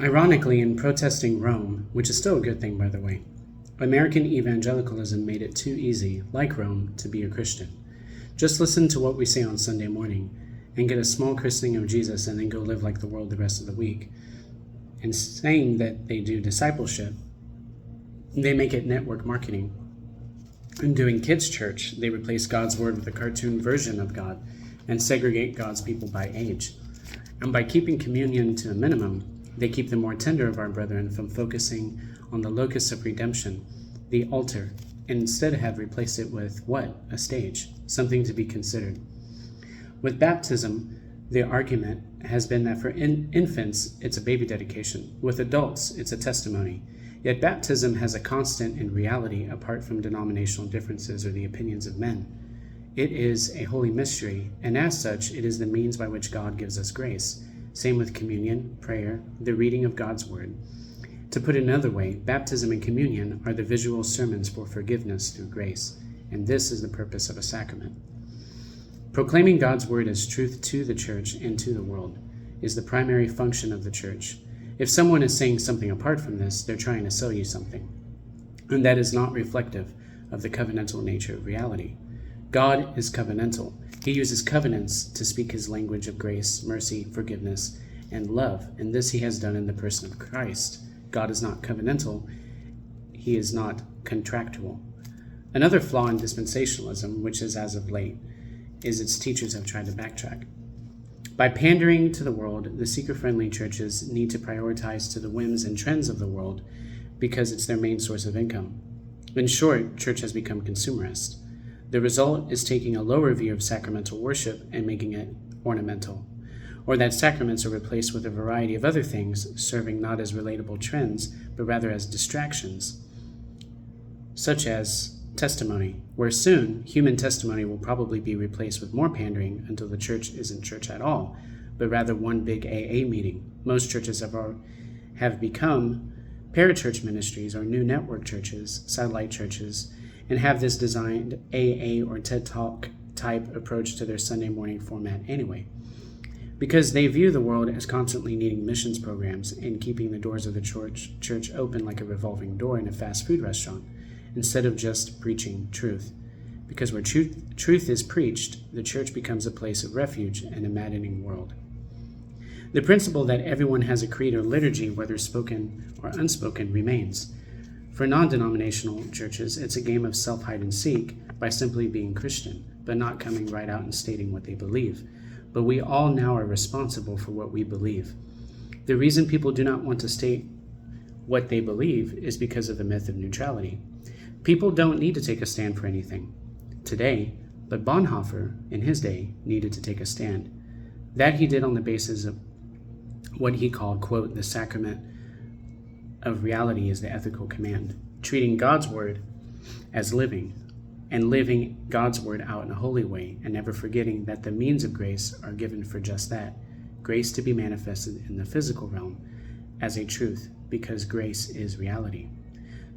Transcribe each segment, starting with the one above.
Ironically, in protesting Rome, which is still a good thing by the way, American evangelicalism made it too easy, like Rome, to be a Christian. Just listen to what we say on Sunday morning and get a small christening of Jesus and then go live like the world the rest of the week. And saying that they do discipleship, they make it network marketing. In doing kids' church, they replace God's word with a cartoon version of God and segregate God's people by age. And by keeping communion to a minimum, they keep the more tender of our brethren from focusing on the locus of redemption, the altar, and instead have replaced it with what? A stage, something to be considered. With baptism, the argument has been that for infants, it's a baby dedication. With adults, it's a testimony. Yet baptism has a constant in reality apart from denominational differences or the opinions of men. It is a holy mystery, and as such, it is the means by which God gives us grace. Same with communion, prayer, the reading of God's word. To put it another way, baptism and communion are the visual sermons for forgiveness through grace, and this is the purpose of a sacrament. Proclaiming God's word as truth to the church and to the world is the primary function of the church. If someone is saying something apart from this, they're trying to sell you something, and that is not reflective of the covenantal nature of reality. God is covenantal. He uses covenants to speak his language of grace, mercy, forgiveness, and love, and this he has done in the person of Christ. God is not covenantal. He is not contractual. Another flaw in dispensationalism, which is as of late, is its teachers have tried to backtrack. By pandering to the world, the seeker-friendly churches need to prioritize to the whims and trends of the world because it's their main source of income. In short, church has become consumerist. The result is taking a lower view of sacramental worship and making it ornamental, or that sacraments are replaced with a variety of other things, serving not as relatable trends, but rather as distractions, such as testimony, where soon human testimony will probably be replaced with more pandering until the church isn't church at all, but rather one big AA meeting. Most churches have become parachurch ministries or new network churches, satellite churches, and have this designed AA or TED Talk type approach to their Sunday morning format anyway, because they view the world as constantly needing missions programs and keeping the doors of the church open like a revolving door in a fast food restaurant, instead of just preaching truth. Because where truth is preached, the church becomes a place of refuge in a maddening world. The principle that everyone has a creed or liturgy, whether spoken or unspoken, remains. For non-denominational churches, it's a game of self-hide-and-seek by simply being Christian, but not coming right out and stating what they believe. But we all now are responsible for what we believe. The reason people do not want to state what they believe is because of the myth of neutrality. People don't need to take a stand for anything today, but Bonhoeffer, in his day, needed to take a stand. That he did on the basis of what he called, quote, the sacrament of reality is the ethical command, treating God's word as living, and living God's word out in a holy way, and never forgetting that the means of grace are given for just that, grace to be manifested in the physical realm as a truth, because grace is reality.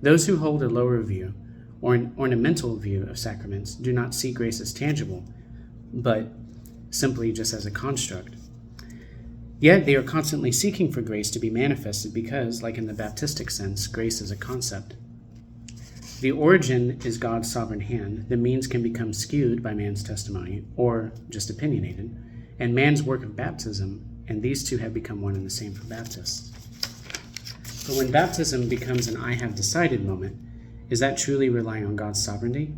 Those who hold a lower view, or an ornamental view of sacraments, do not see grace as tangible, but simply just as a construct. Yet they are constantly seeking for grace to be manifested because, like in the Baptistic sense, grace is a concept. The origin is God's sovereign hand. The means can become skewed by man's testimony, or just opinionated, and man's work of baptism, and these two have become one and the same for Baptists. But when baptism becomes an I have decided moment, is that truly relying on God's sovereignty?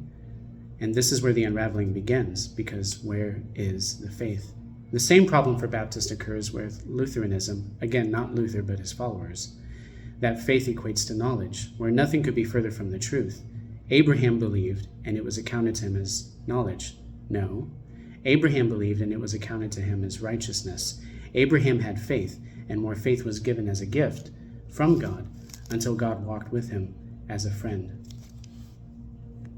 And this is where the unraveling begins, because where is the faith? The same problem for Baptists occurs with Lutheranism, again, not Luther, but his followers. That faith equates to knowledge, where nothing could be further from the truth. Abraham believed, and it was accounted to him as knowledge. No. Abraham believed, and it was accounted to him as righteousness. Abraham had faith, and more faith was given as a gift from God, until God walked with him as a friend.